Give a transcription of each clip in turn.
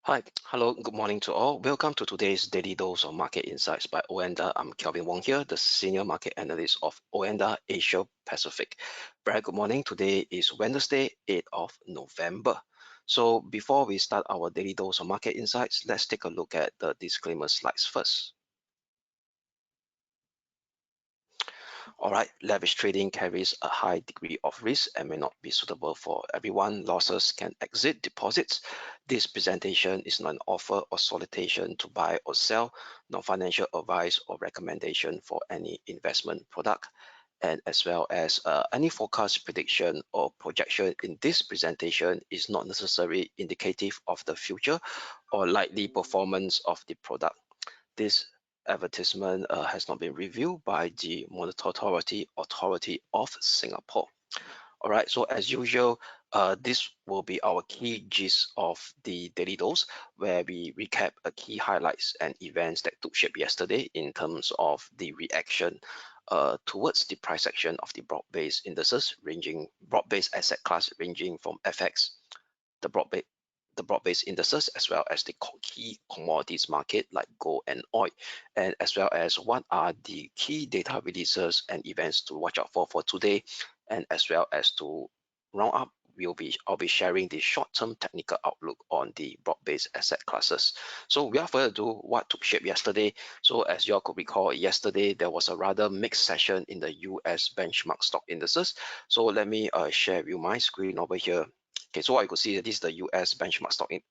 Hi, hello, good morning to all. Welcome to today's Daily Dose of Market Insights by OANDA. I'm Kelvin Wong here, the Senior Market Analyst of OANDA Asia Pacific. Very good morning. Today is Wednesday, 8th of November. So before we start our Daily Dose of Market Insights, let's take a look at the disclaimer slides first. All right, leverage trading carries a high degree of risk and may not be suitable for everyone. Losses can exceed deposits. This presentation is not an offer or solicitation to buy or sell, nor financial advice or recommendation for any investment product. And as well as any forecast, prediction, or projection in this presentation is not necessarily indicative of the future or likely performance of the product. This advertisement has not been reviewed by the Monetary Authority of Singapore. All right, so as usual, this will be our key gist of the daily dose, where we recap key highlights and events that took shape yesterday in terms of the reaction towards the price action of the broad-based indices, broad-based asset class ranging from FX, the broad-based indices, as well as the key commodities market like gold and oil, and as well as what are the key data releases and events to watch out for today, and as well as to round up, I'll be sharing the short-term technical outlook on the broad-based asset classes. So without further ado, what took shape yesterday? So as you all could recall, yesterday there was a rather mixed session in the US benchmark stock indices. So let me share with you my screen over here. Okay, so what you could see, this is the US benchmark stock in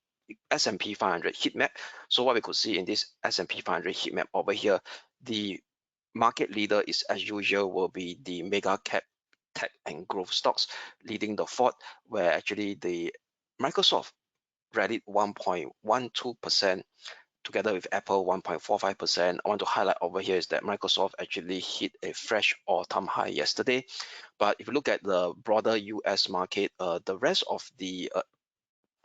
S&P 500 heat map. So what we could see in this S&P 500 heat map over here, the market leader is, as usual, will be the mega cap tech and growth stocks leading the fort, where actually the Microsoft rallied 1.12%, together with Apple 1.45%. I want to highlight over here is that Microsoft actually hit a fresh all-time high yesterday. But if you look at the broader US market, the rest of the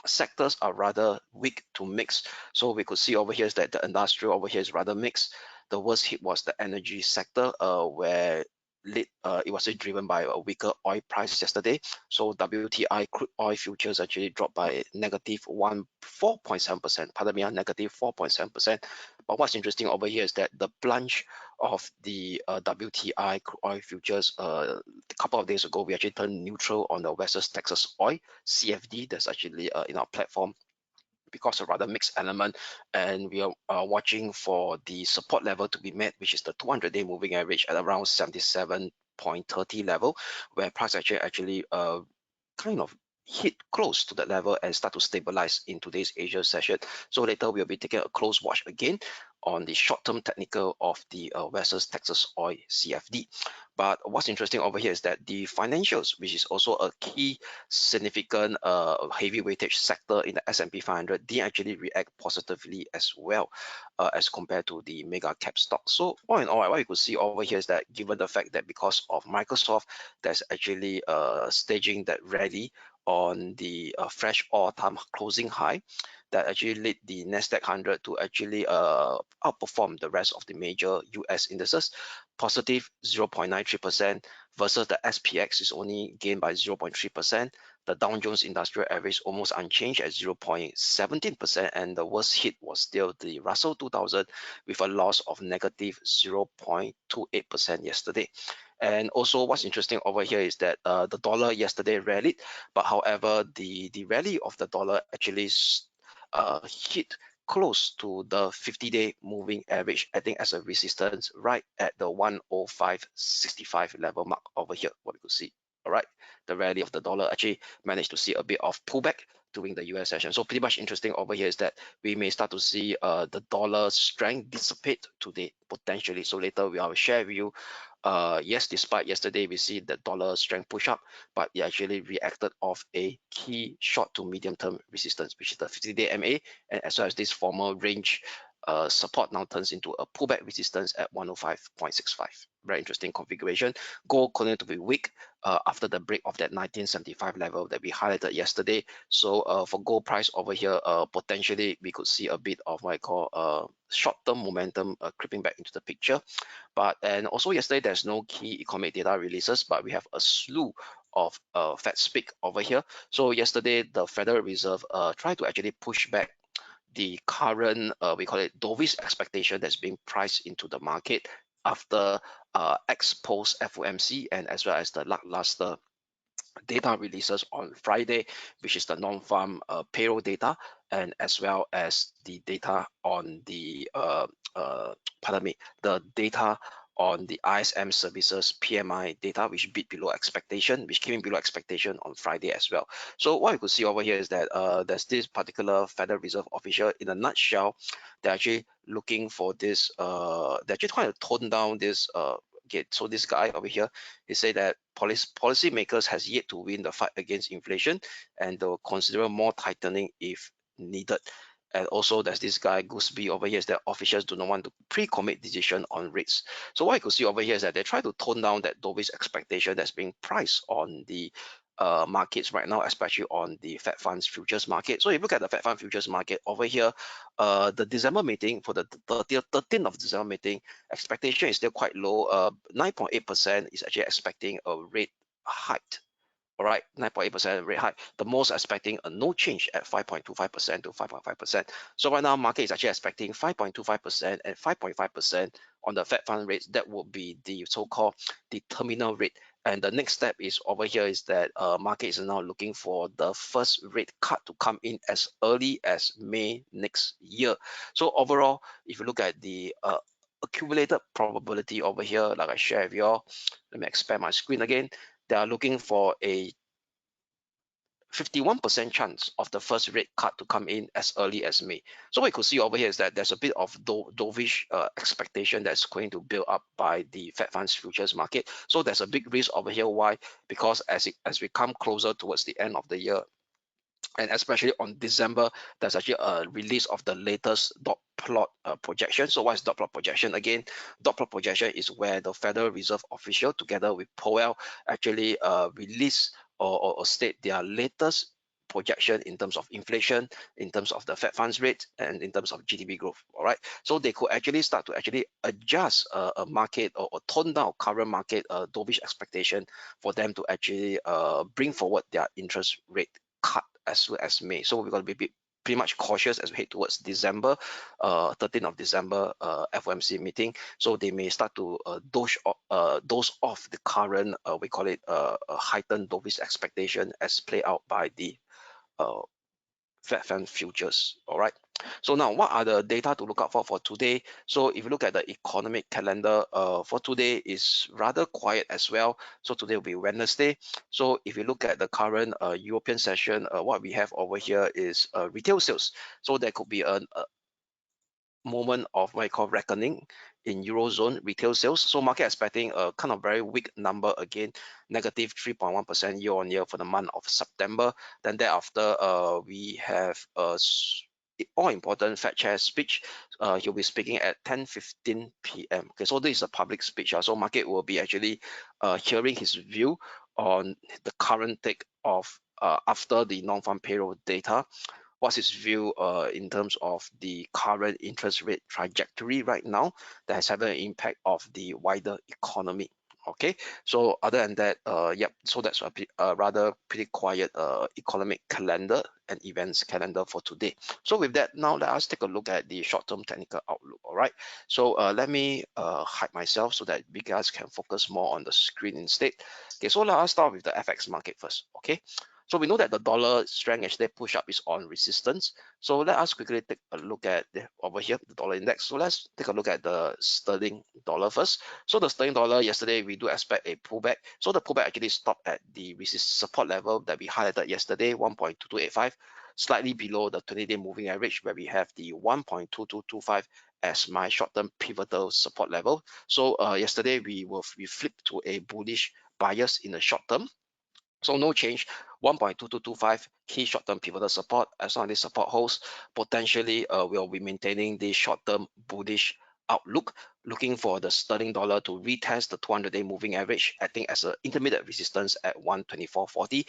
sectors are rather weak to mixed. So we could see over here is that the industrial over here is rather mixed. The worst hit was the energy sector, where it was driven by a weaker oil price yesterday. So WTI crude oil futures actually dropped by negative 4.7%. Pardon me, negative 4.7%. But what's interesting over here is that the plunge of the WTI crude oil futures a couple of days ago, we actually turned neutral on the West Texas oil CFD that's actually in our platform, because of rather mixed element, and we are watching for the support level to be met, which is the 200-day moving average at around 77.30 level, where price actually kind of hit close to that level and start to stabilize in today's Asia session. So later we'll be taking a close watch again on the short-term technical of the West Texas oil CFD. But what's interesting over here is that the financials, which is also a key significant heavy weightage sector in the S&P 500, they actually react positively as well, as compared to the mega cap stock. So all in all, what you could see over here is that given the fact that because of Microsoft, there's actually staging that rally on the fresh all-time closing high, that actually led the Nasdaq 100 to actually outperform the rest of the major US indices, positive 0.93%, versus the SPX is only gained by 0.3%. The Dow Jones Industrial Average almost unchanged at 0.17%, and the worst hit was still the Russell 2000 with a loss of negative 0.28% yesterday. And also what's interesting over here is that the dollar yesterday rallied, but however, the rally of the dollar actually hit close to the 50-day moving average, I think, as a resistance right at the 105.65 level mark over here, what we could see. All right, the rally of the dollar actually managed to see a bit of pullback during the US session. So pretty much interesting over here is that we may start to see the dollar strength dissipate today potentially. So later we will share with you. Yes, despite yesterday we see the dollar strength push up, but it actually reacted off a key short to medium term resistance, which is the 50-day MA, and as well as this former range support now turns into a pullback resistance at 105.65. Very interesting configuration. Gold continued to be weak after the break of that 1975 level that we highlighted yesterday. So for gold price over here, potentially we could see a bit of what I call short-term momentum creeping back into the picture. And also yesterday there's no key economic data releases, but we have a slew of Fed speak over here. So yesterday the Federal Reserve tried to actually push back the current we call it dovish expectation that's being priced into the market after ex post FOMC and as well as the lackluster data releases on Friday, which is the non-farm payroll data, and as well as the data on the pardon me, the data on the ISM services PMI data, which beat below expectation, which came in below expectation on Friday as well. So what you could see over here is that there's this particular Federal Reserve official. In a nutshell, they're actually looking for this. They're actually trying to tone down this. Okay, so this guy over here, he said that policymakers has yet to win the fight against inflation, and they'll consider more tightening if needed. And also there's this guy Gooseby over here is that officials do not want to pre-commit decision on rates. So what you could see over here is that they try to tone down that dovish expectation that's being priced on the markets right now, especially on the Fed funds futures market. So if you look at the Fed fund futures market over here, the December meeting for the 13th of December meeting, expectation is still quite low. 9.8% is actually expecting a rate hike. All right, 9.8% rate hike. The most expecting a no change at 5.25% to 5.5%. So right now, market is actually expecting 5.25% and 5.5% on the Fed fund rates. That would be the so-called the terminal rate. And the next step is over here is that market is now looking for the first rate cut to come in as early as May next year. So overall, if you look at the accumulated probability over here, like I share with you all, let me expand my screen again. They are looking for a 51% chance of the first rate cut to come in as early as May. So what you could see over here is that there's a bit of dovish expectation that's going to build up by the Fed funds futures market. So there's a big risk over here. Why? Because as we come closer towards the end of the year, and especially on December, there's actually a release of the latest dot plot projection. So what is dot plot projection? Again, dot plot projection is where the Federal Reserve official together with Powell actually release or state their latest projection in terms of inflation, in terms of the Fed funds rate, and in terms of GDP growth. All right, so they could actually start to actually adjust a market or tone down current market dovish expectation for them to actually bring forward their interest rate cut as soon as May. So we're going to be pretty much cautious as we head towards December, 13th of December FOMC meeting. So they may start to dose off the current, we call it a heightened dovish expectation as played out by the Fed fund futures. All right. So now, what are the data to look out for today? So if you look at the economic calendar, for today is rather quiet as well. So today will be Wednesday. So if you look at the current European session, what we have over here is retail sales. So there could be a moment of what I call reckoning in Eurozone retail sales. So market expecting a kind of very weak number again, negative 3.1% year on year for the month of September. Then thereafter, we have a all important Fed chair speech. He'll be speaking at 10:15 p.m. Okay, so this is a public speech. So market will be actually hearing his view on the current take of after the non-farm payroll data. What's his view in terms of the current interest rate trajectory right now that has had an impact of the wider economy. Okay, so other than that, yep, so that's a rather pretty quiet economic calendar and events calendar for today. So with that, now let us take a look at the short-term technical outlook. All right, so let me hide myself so that you guys can focus more on the screen instead. Okay, so let us start with the FX market first. Okay, so we know that the dollar strength actually push up is on resistance. So let us quickly take a look at over here, the dollar index. So let's take a look at the sterling dollar first. So the sterling dollar yesterday, we do expect a pullback. So the pullback actually stopped at the support level that we highlighted yesterday, 1.2285, slightly below the 20-day moving average where we have the 1.2225 as my short-term pivotal support level. So yesterday we flipped to a bullish bias in the short term. So no change, 1.2225 key short-term pivotal support. As long as this support holds, potentially we'll be maintaining the short-term bullish outlook, looking for the sterling dollar to retest the 200-day moving average, acting as an intermediate resistance at 124.40.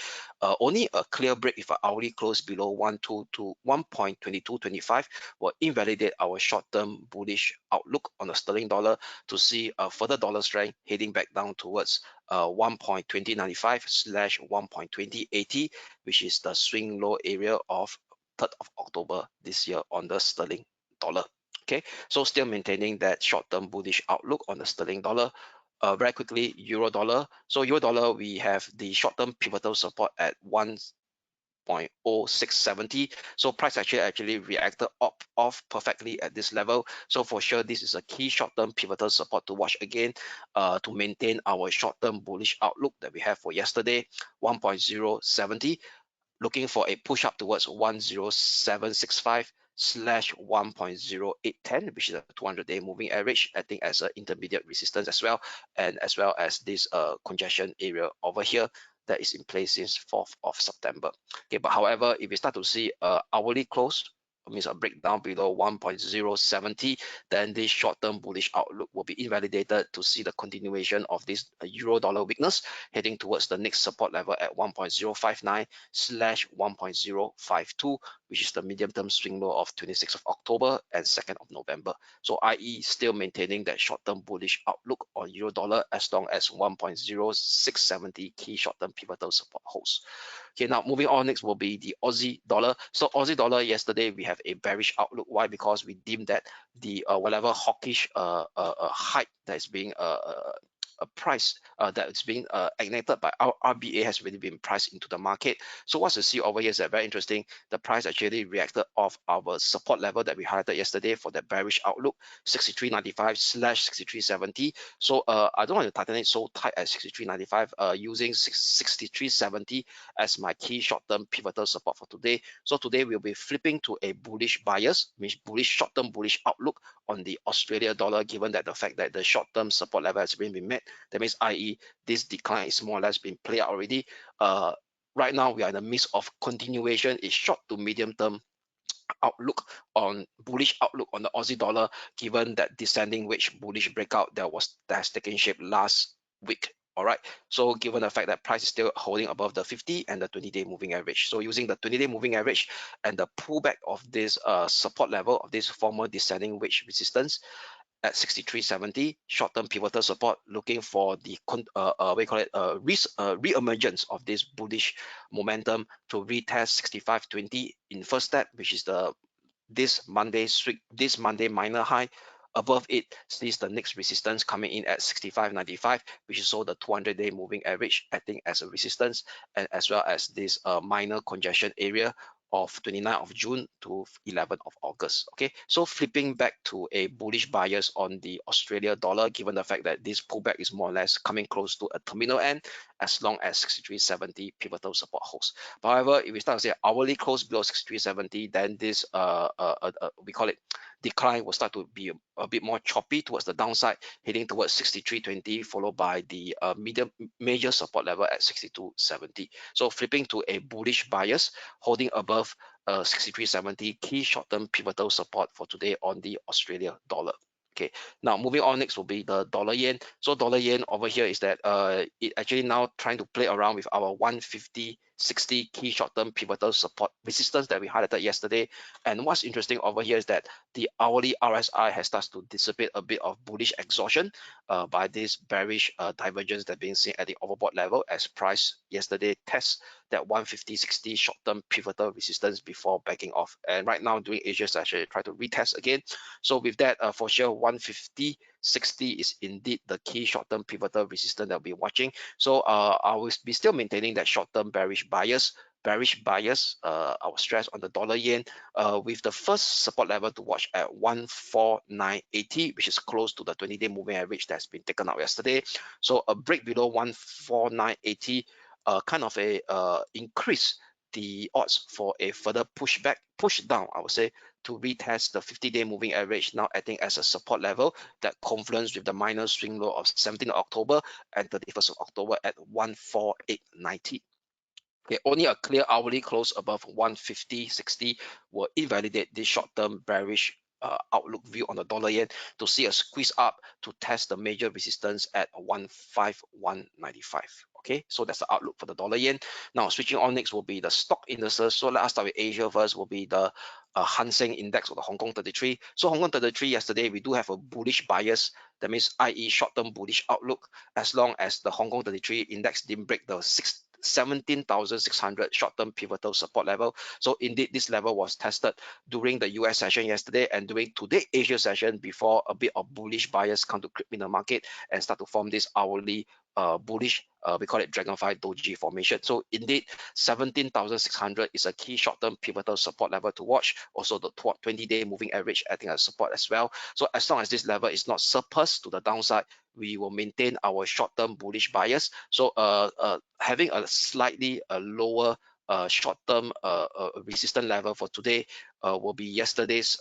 Only a clear break if our hourly close below 1.2225 will invalidate our short-term bullish outlook on the sterling dollar to see a further dollar strength heading back down towards 1.2095/1.2080, which is the swing low area of 3rd of October this year on the sterling dollar. Okay, so still maintaining that short-term bullish outlook on the sterling dollar. Very quickly, euro dollar. So euro dollar, we have the short-term pivotal support at 1.0670. So price actually reacted off perfectly at this level. So for sure, this is a key short-term pivotal support to watch again, to maintain our short-term bullish outlook that we have for yesterday, 1.070. Looking for a push up towards 10765 slash 1.0810, which is a 200-day moving average, acting as an intermediate resistance as well, and as well as this congestion area over here that is in place since 4th of September. Okay, but however, if we start to see hourly close, means a breakdown below 1.070, then this short-term bullish outlook will be invalidated to see the continuation of this euro dollar weakness heading towards the next support level at 1.059 slash 1.052, which is the medium-term swing low of 26th of October and 2nd of November. So i.e. still maintaining that short-term bullish outlook on euro dollar as long as 1.0670 key short-term pivotal support holds. Okay, now moving on, next will be the Aussie dollar. So Aussie dollar, yesterday we have a bearish outlook. Why? Because we deemed that the whatever hawkish hype that is being a price that is being ignited by our RBA has already been priced into the market. So what's you see over here is that very interesting. The price actually reacted off our support level that we highlighted yesterday for the bearish outlook, 63.95 slash 63.70. So I don't want to tighten it so tight at 63.95, using 63.70 as my key short-term pivotal support for today. So today we'll be flipping to a bullish bias, means bullish short-term bullish outlook on the Australia dollar, given that the fact that the short-term support level has been met. That means, i.e., this decline is more or less been played out already. Right now we are in the midst of continuation. It's short to medium term bullish outlook on the Aussie dollar, given that descending wedge bullish breakout that has taken shape last week. All right, so given the fact that price is still holding above the 50 and the 20-day moving average, so using the 20-day moving average and the pullback of this support level of this former descending wedge resistance at 63.70, short-term pivotal support, looking for the re-emergence of this bullish momentum to retest 65.20 in first step, which is this Monday minor high. Above it sees the next resistance coming in at 65.95, which is so the 200-day moving average acting as a resistance, and as well as this minor congestion area of 29th of June to 11th of August. Okay, so flipping back to a bullish bias on the Australia dollar, given the fact that this pullback is more or less coming close to a terminal end, as long as 63.70 pivotal support holds. However, if we start to say hourly close below 63.70, then this we call it decline will start to be a bit more choppy towards the downside, heading towards 63.20, followed by the major support level at 62.70. So flipping to a bullish bias, holding above 63.70 key short-term pivotal support for today on the Australia dollar. Okay, now moving on, next will be the dollar yen. So dollar yen over here is that it actually now trying to play around with our 150.60 key short-term pivotal support resistance that we highlighted yesterday. And what's interesting over here is that the hourly RSI has started to dissipate a bit of bullish exhaustion by this bearish divergence that being seen at the overbought level, as price yesterday tests that 150.60 short-term pivotal resistance before backing off. And right now doing Asia session, try to retest again. So with that, for sure 150.60 is indeed the key short-term pivotal resistance that we'll be watching. So I will be still maintaining that short-term bearish bias, our stress on the dollar yen, with the first support level to watch at 149.80, which is close to the 20-day moving average that's been taken out yesterday. So a break below 149.80 kind of a increase the odds for a further push down, I would say, to retest the 50-day moving average, now acting as a support level that confluence with the minor swing low of 17th October and 31st of October at 148.90. Okay, only a clear hourly close above 150.60 will invalidate this short-term bearish outlook view on the dollar yen to see a squeeze up to test the major resistance at 151.95. Okay, so that's the outlook for the dollar yen. Now switching on, next will be the stock indices. So let us start with Asia first. Will be the Hang Seng Index or the Hong Kong 33. So Hong Kong 33 yesterday we do have a bullish bias. That means, i.e., short-term bullish outlook, as long as the Hong Kong 33 index didn't break the 17,600 short-term pivotal support level. So indeed, this level was tested during the US session yesterday and during today Asia session before a bit of bullish buyers come to creep in the market and start to form this hourly bullish, we call it dragonfly doji formation. So indeed, 17,600 is a key short-term pivotal support level to watch. Also the 20-day moving average acting as support as well. So as long as this level is not surpassed to the downside, we will maintain our short-term bullish bias. So having a slightly lower short-term resistance level for today will be yesterday's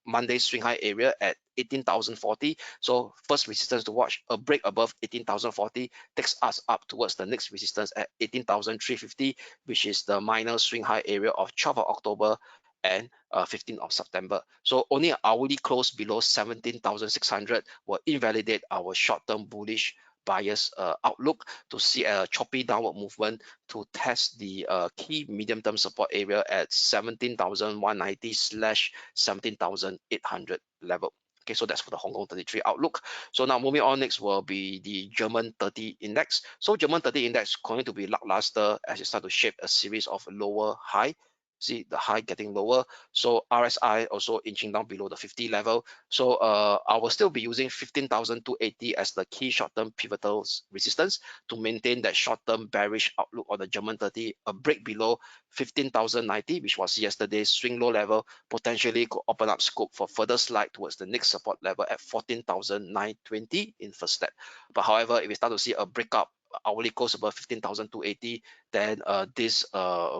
Monday's swing high area at 18,040. So first resistance to watch, a break above 18,040 takes us up towards the next resistance at 18,350, which is the minor swing high area of 12th of October and 15th of September. So only an hourly close below 17,600 will invalidate our short-term bullish bias outlook to see a choppy downward movement to test the key medium-term support area at 17,190 / 17,800 level. Okay, so that's for the Hong Kong 33 outlook. So now moving on, next will be the German 30 index. So German 30 index going to be lackluster as it start to shape a series of lower high. See the high getting lower. So RSI also inching down below the 50 level. So I will still be using 15,280 as the key short-term pivotal resistance to maintain that short-term bearish outlook on the German 30. A break below 15,090, which was yesterday's swing low level, potentially could open up scope for further slide towards the next support level at 14,920 in first step. But however, if we start to see a breakup hourly close above 15,280, then this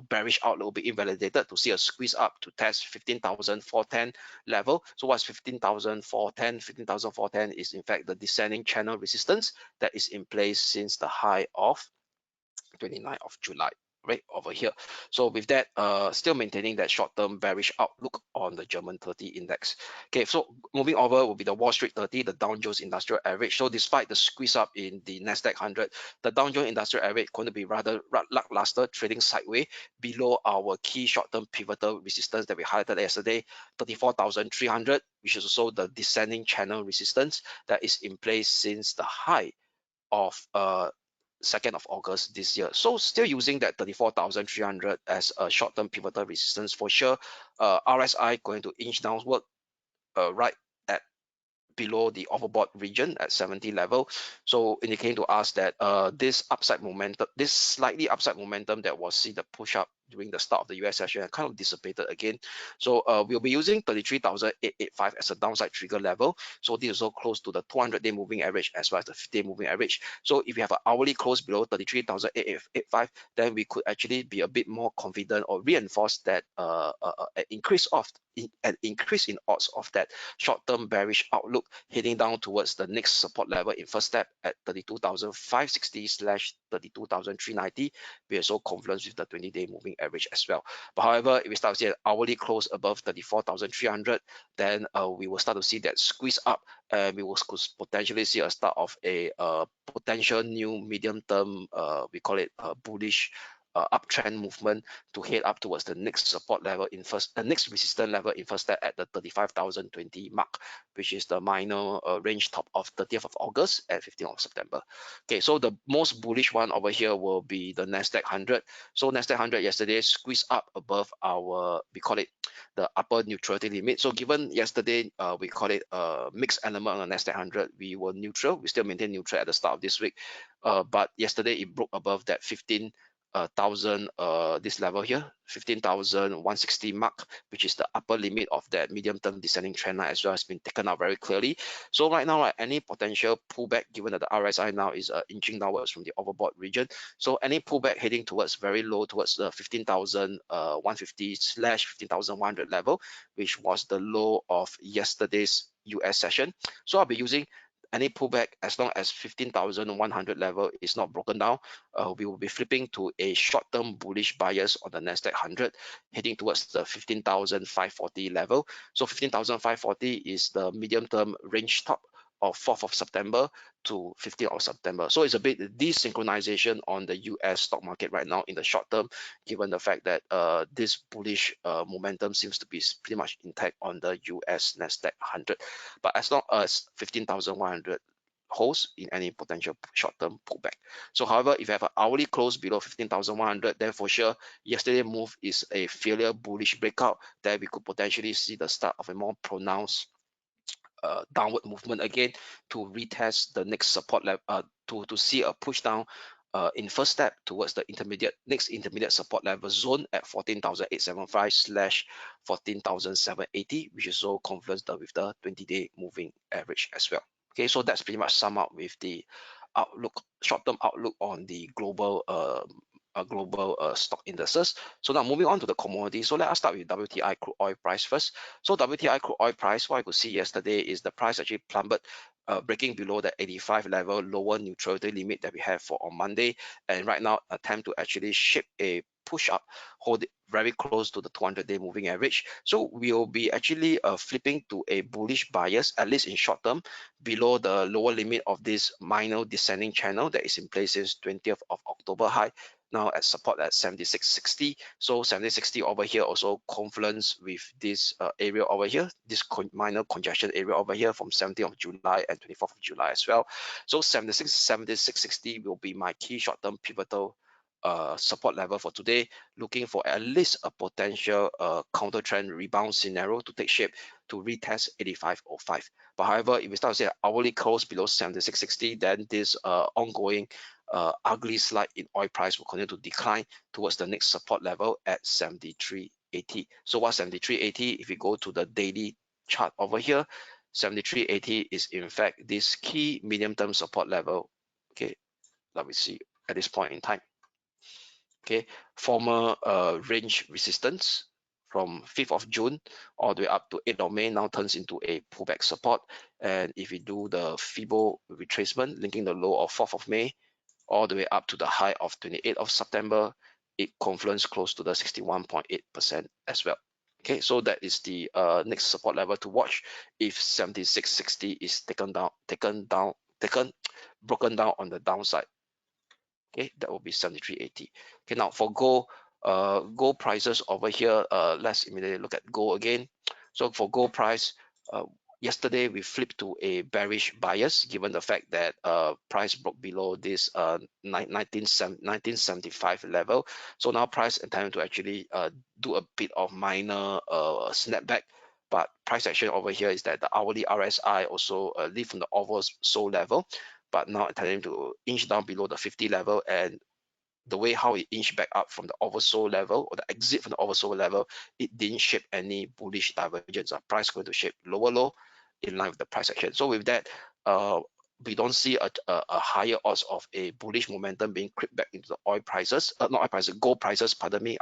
bearish outlook will be invalidated to see a squeeze up to test 15,410 level. So what's 15,410? 15,410 is in fact the descending channel resistance that is in place since the high of 29th of July. Right over here. So with that, still maintaining that short-term bearish outlook on the German 30 index. Okay, so moving over will be the Wall Street 30, the Dow Jones Industrial Average. So despite the squeeze up in the Nasdaq 100, the Dow Jones Industrial Average going to be rather lackluster, trading sideways below our key short-term pivotal resistance that we highlighted yesterday, 34,300, which is also the descending channel resistance that is in place since the high of 2nd of August this year. So still using that 34,300 as a short-term pivotal resistance for sure. RSI going to inch downward right at below the overbought region at 70 level. So indicating to us that this upside momentum, this slightly upside momentum that was seen the push up during the start of the US session kind of dissipated again. So we'll be using 33,885 as a downside trigger level. So this is also close to the 200-day moving average as well as the 50-day moving average. So if you have an hourly close below 33,885, then we could actually be a bit more confident or reinforce that an increase in odds of that short-term bearish outlook heading down towards the next support level in first step at 32,560 / 32,390. We are so confluence with the 20-day moving average as well. But however, if we start to see an hourly close above 34,300, then we will start to see that squeeze up, and we will potentially see a start of a potential new medium-term, we call it bullish uptrend movement to head up towards the next support level in next resistance level in first step at the 35,020 mark, which is the minor range top of 30th of August and 15th of September. Okay, so the most bullish one over here will be the Nasdaq 100. So Nasdaq 100 yesterday squeezed up above our, we call it the upper neutrality limit. So given yesterday, we call it a mixed element on the Nasdaq 100, we were neutral. We still maintain neutral at the start of this week. But yesterday it broke above that 15,000 this level here, 15,160 mark, which is the upper limit of that medium-term descending trend line as well, has been taken out very clearly. So right now, any potential pullback, given that the RSI now is inching downwards from the overbought region, so any pullback heading towards very low, towards the 15,150 / 15,100 level, which was the low of yesterday's US session. So I'll be using any pullback as long as 15,100 level is not broken down. We will be flipping to a short-term bullish bias on the Nasdaq 100, heading towards the 15,540 level. So 15,540 is the medium-term range top of 4th of September to 15th of September. So it's a bit desynchronization on the US stock market right now in the short term, given the fact that this bullish momentum seems to be pretty much intact on the US Nasdaq 100. But as long as 15,100 holes in any potential short-term pullback. So however, if you have an hourly close below 15,100, then for sure yesterday move is a failure bullish breakout, that we could potentially see the start of a more pronounced downward movement again to retest the next support level, to see a push down in first step towards the next intermediate support level zone at 14,875 slash 14,780, which is so confluence with the 20-day moving average as well. Okay, so that's pretty much sum up with the outlook, short-term outlook on the global stock indices. So now moving on to the commodity. So let us start with WTI crude oil price first. So WTI crude oil price, what I could see yesterday is the price actually plummeted, breaking below the 85 level lower neutrality limit that we have for on Monday, and right now attempt to actually shape a push up, hold it very close to the 200-day moving average. So we will be actually flipping to a bullish bias, at least in short term, below the lower limit of this minor descending channel that is in place since 20th of October high, now at support at 76.60. So 76.60 over here also confluence with this area over here, this minor congestion area over here from 17th of July and 24th of July as well. So 76.60 will be my key short-term pivotal support level for today, looking for at least a potential counter trend rebound scenario to take shape to retest 85.05. But however, if we start to see hourly close below 76.60, then this ongoing ugly slide in oil price will continue to decline towards the next support level at 73.80. So what's 73.80? If we go to the daily chart over here, 73.80 is in fact this key medium-term support level. Okay, let me see at this point in time. Okay, former range resistance from 5th of June all the way up to 8th of May now turns into a pullback support. And if we do the Fibo retracement linking the low of 4th of May all the way up to the high of 28th of September, it confluence close to the 61.8% as well. Okay, so that is the next support level to watch if 76.60 is broken down on the downside. Okay, that will be 73.80. Okay, now for gold, gold prices over here, let's immediately look at gold again. So for gold price, yesterday we flipped to a bearish bias given the fact that price broke below this 1975 level. So now price intended to actually do a bit of minor snapback, but price action over here is that the hourly RSI also leave from the oversold level, but now intending to inch down below the 50 level, and the way how it inched back up from the oversold level or the exit from the oversold level, it didn't shape any bullish divergence. Price going to shape lower low in line with the price action. So with that, we don't see a higher odds of a bullish momentum being crept back into the oil prices, not oil prices, gold prices, pardon me,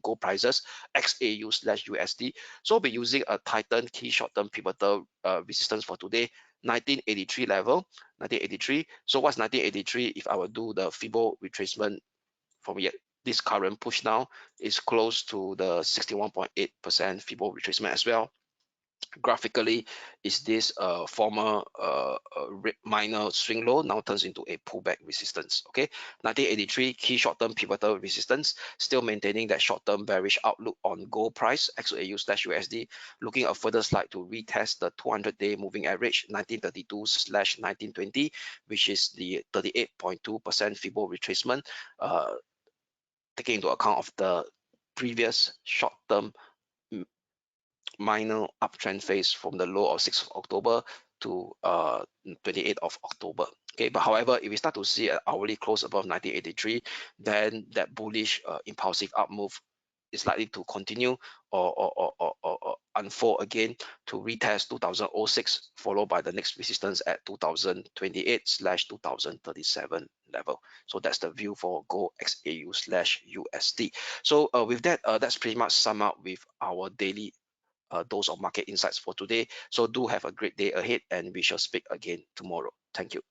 gold prices, XAU/USD. So we'll be using a Titan key short-term pivotal resistance for today, 1983 level, 1983. So what's 1983? If I will do the Fibo retracement from yet, this current push now is close to the 61.8% Fibo retracement as well. Graphically, is this former minor swing low now turns into a pullback resistance. Okay, 1983 key short-term pivotal resistance, still maintaining that short-term bearish outlook on gold price XAU/USD, looking a further slide to retest the 200-day moving average 1932/1920, which is the 38.2% Fibo retracement, taking into account of the previous short-term minor uptrend phase from the low of 6th of October to 28th of October. Okay, but however, if we start to see an hourly close above 1983, then that bullish impulsive up move is likely to continue or unfold again to retest 2006, followed by the next resistance at 2028/2037 level. So that's the view for gold XAU/USD. So with that, that's pretty much sum up with our daily dose of market insights for today. So do have a great day ahead, and we shall speak again tomorrow. Thank you.